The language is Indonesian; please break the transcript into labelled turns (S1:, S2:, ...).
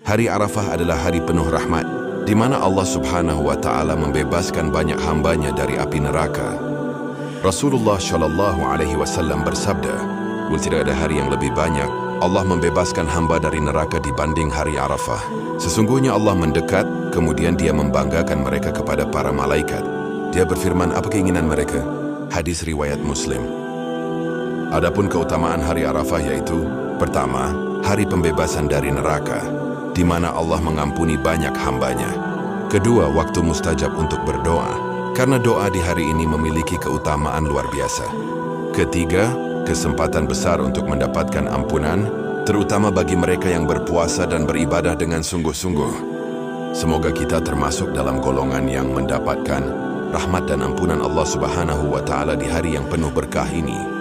S1: Hari Arafah adalah hari penuh rahmat, di mana Allah Subhanahu wa Ta'ala membebaskan banyak hambanya dari api neraka. Rasulullah Shallallahu Alaihi Wasallam bersabda, tidak ada hari yang lebih banyak Allah membebaskan hamba dari neraka dibanding hari Arafah. Sesungguhnya Allah mendekat, kemudian Dia membanggakan mereka kepada para malaikat. Dia berfirman, apa keinginan mereka? Hadis riwayat Muslim. Adapun keutamaan hari Arafah yaitu, pertama, hari pembebasan dari neraka, di mana Allah mengampuni banyak hambanya. Kedua, waktu mustajab untuk berdoa, karena doa di hari ini memiliki keutamaan luar biasa. Ketiga, kesempatan besar untuk mendapatkan ampunan, terutama bagi mereka yang berpuasa dan beribadah dengan sungguh-sungguh. Semoga kita termasuk dalam golongan yang mendapatkan rahmat dan ampunan Allah Subhanahu wa Ta'ala di hari yang penuh berkah ini.